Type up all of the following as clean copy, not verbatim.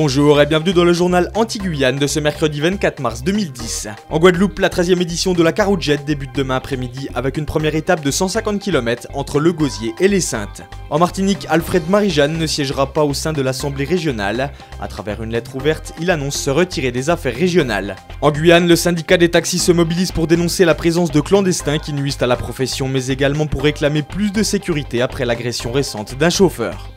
Bonjour et bienvenue dans le journal Anti-Guyane de ce mercredi 24 mars 2010. En Guadeloupe, la 13e édition de la Caroujet débute demain après-midi avec une première étape de 150 km entre Le Gosier et Les Saintes. En Martinique, Alfred Marie-Jeanne ne siégera pas au sein de l'Assemblée régionale. À travers une lettre ouverte, il annonce se retirer des affaires régionales. En Guyane, le syndicat des taxis se mobilise pour dénoncer la présence de clandestins qui nuisent à la profession, mais également pour réclamer plus de sécurité après l'agression récente d'un chauffeur.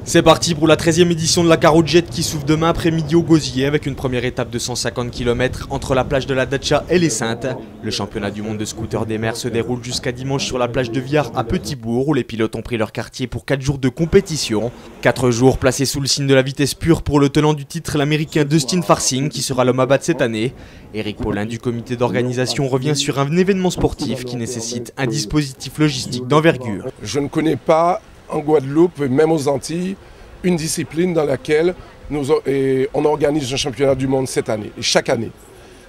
C'est parti pour la 13e édition de la Caroujet qui s'ouvre demain après-midi au Gosier avec une première étape de 150 km entre la plage de la Dacha et Les Saintes. Le championnat du monde de scooter des mers se déroule jusqu'à dimanche sur la plage de Viard à Petit-Bourg où les pilotes ont pris leur quartier pour 4 jours de compétition. 4 jours placés sous le signe de la vitesse pure pour le tenant du titre, l'américain Dustin Farsing qui sera l'homme à battre cette année. Éric Paulin du comité d'organisation revient sur un événement sportif qui nécessite un dispositif logistique d'envergure. Je ne connais pas en Guadeloupe, même aux Antilles, une discipline dans laquelle on organise un championnat du monde cette année, et chaque année.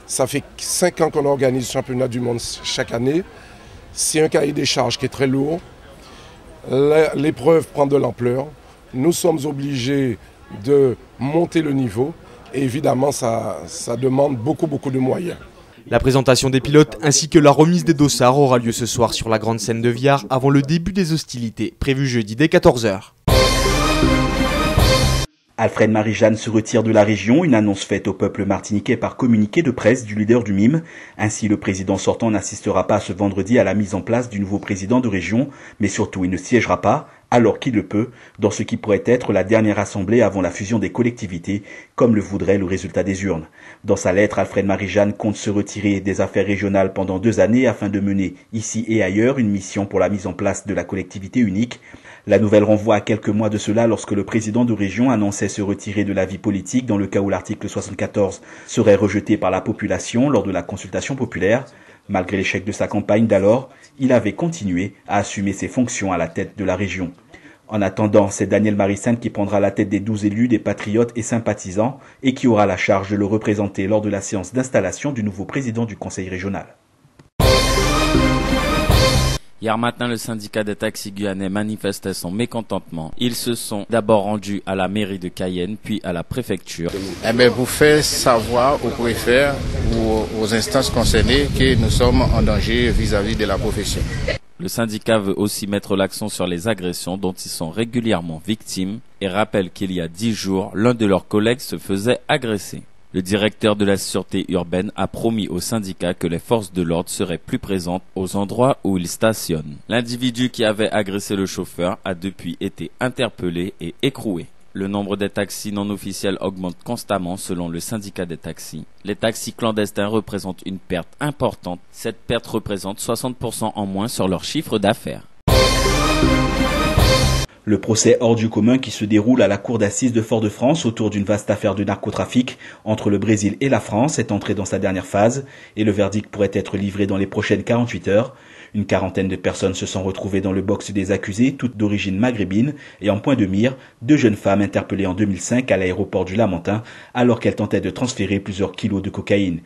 Ça fait 5 ans qu'on organise le championnat du monde chaque année. C'est un cahier des charges qui est très lourd. L'épreuve prend de l'ampleur. Nous sommes obligés de monter le niveau. Et évidemment, ça demande beaucoup de moyens. La présentation des pilotes ainsi que la remise des dossards aura lieu ce soir sur la grande scène de Viard avant le début des hostilités, prévues jeudi dès 14 h. Alfred Marie-Jeanne se retire de la région, une annonce faite au peuple martiniquais par communiqué de presse du leader du MIM. Ainsi, le président sortant n'assistera pas ce vendredi à la mise en place du nouveau président de région, mais surtout il ne siégera pas, alors qu'il le peut, dans ce qui pourrait être la dernière assemblée avant la fusion des collectivités, comme le voudrait le résultat des urnes. Dans sa lettre, Alfred Marie-Jeanne compte se retirer des affaires régionales pendant 2 années afin de mener, ici et ailleurs, une mission pour la mise en place de la collectivité unique. La nouvelle renvoie à quelques mois de cela lorsque le président de région annonçait se retirer de la vie politique dans le cas où l'article 74 serait rejeté par la population lors de la consultation populaire. Malgré l'échec de sa campagne d'alors, il avait continué à assumer ses fonctions à la tête de la région. En attendant, c'est Daniel Marie-Sainte qui prendra la tête des 12 élus, des patriotes et sympathisants et qui aura la charge de le représenter lors de la séance d'installation du nouveau président du conseil régional. Hier matin, le syndicat des taxis guyanais manifestait son mécontentement. Ils se sont d'abord rendus à la mairie de Cayenne, puis à la préfecture. Pour faire savoir aux préfets ou aux instances concernées que nous sommes en danger vis-à-vis de la profession. Le syndicat veut aussi mettre l'accent sur les agressions dont ils sont régulièrement victimes et rappelle qu'il y a 10 jours, l'un de leurs collègues se faisait agresser. Le directeur de la sûreté urbaine a promis au syndicat que les forces de l'ordre seraient plus présentes aux endroits où ils stationnent. L'individu qui avait agressé le chauffeur a depuis été interpellé et écroué. Le nombre des taxis non officiels augmente constamment selon le syndicat des taxis. Les taxis clandestins représentent une perte importante. Cette perte représente 60% en moins sur leur chiffre d'affaires. Le procès hors du commun qui se déroule à la cour d'assises de Fort-de-France autour d'une vaste affaire de narcotrafic entre le Brésil et la France est entré dans sa dernière phase et le verdict pourrait être livré dans les prochaines 48 heures. Une quarantaine de personnes se sont retrouvées dans le box des accusés, toutes d'origine maghrébine et en point de mire, 2 jeunes femmes interpellées en 2005 à l'aéroport du Lamentin alors qu'elles tentaient de transférer plusieurs kilos de cocaïne.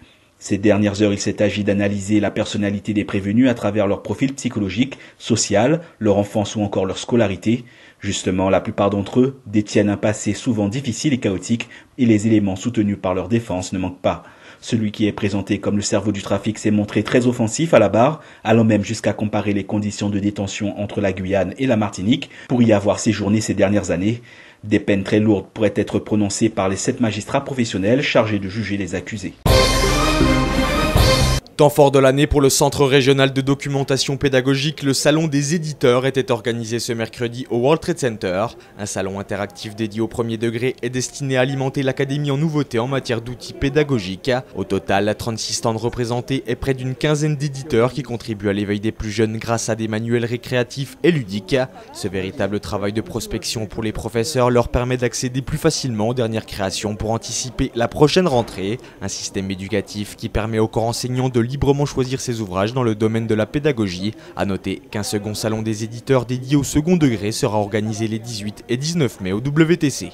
Ces dernières heures, il s'est agi d'analyser la personnalité des prévenus à travers leur profil psychologique, social, leur enfance ou encore leur scolarité. Justement, la plupart d'entre eux détiennent un passé souvent difficile et chaotique et les éléments soutenus par leur défense ne manquent pas. Celui qui est présenté comme le cerveau du trafic s'est montré très offensif à la barre, allant même jusqu'à comparer les conditions de détention entre la Guyane et la Martinique pour y avoir séjourné ces dernières années. Des peines très lourdes pourraient être prononcées par les 7 magistrats professionnels chargés de juger les accusés. Temps fort de l'année pour le Centre régional de documentation pédagogique, le Salon des éditeurs était organisé ce mercredi au World Trade Center. Un salon interactif dédié au premier degré est destiné à alimenter l'académie en nouveautés en matière d'outils pédagogiques. Au total, 36 stands représentés et près d'une quinzaine d'éditeurs qui contribuent à l'éveil des plus jeunes grâce à des manuels récréatifs et ludiques. Ce véritable travail de prospection pour les professeurs leur permet d'accéder plus facilement aux dernières créations pour anticiper la prochaine rentrée. Un système éducatif qui permet au corps enseignant de librement choisir ses ouvrages dans le domaine de la pédagogie. A noter qu'un second salon des éditeurs dédié au second degré sera organisé les 18 et 19 mai au WTC.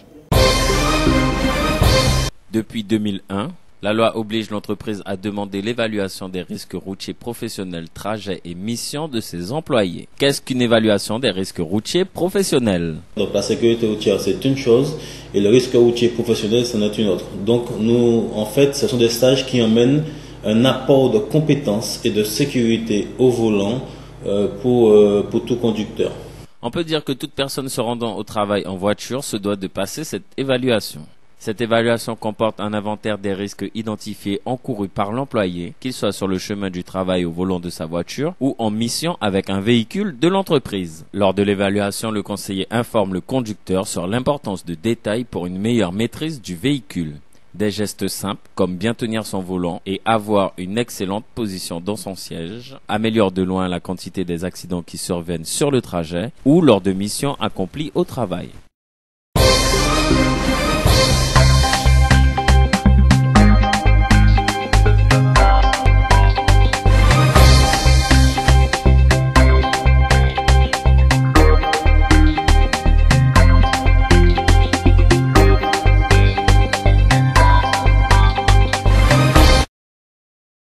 Depuis 2001, La loi oblige l'entreprise à demander l'évaluation des risques routiers professionnels, trajets et missions de ses employés. Qu'est-ce qu'une évaluation des risques routiers professionnels? Donc la sécurité routière, c'est une chose et le risque routier professionnel, c'en est une autre. Donc nous, en fait, ce sont des stages qui emmènent un apport de compétences et de sécurité au volant pour tout conducteur. On peut dire que toute personne se rendant au travail en voiture se doit de passer cette évaluation. Cette évaluation comporte un inventaire des risques identifiés encourus par l'employé, qu'il soit sur le chemin du travail au volant de sa voiture ou en mission avec un véhicule de l'entreprise. Lors de l'évaluation, le conseiller informe le conducteur sur l'importance de détails pour une meilleure maîtrise du véhicule. Des gestes simples comme bien tenir son volant et avoir une excellente position dans son siège améliorent de loin la quantité des accidents qui surviennent sur le trajet ou lors de missions accomplies au travail.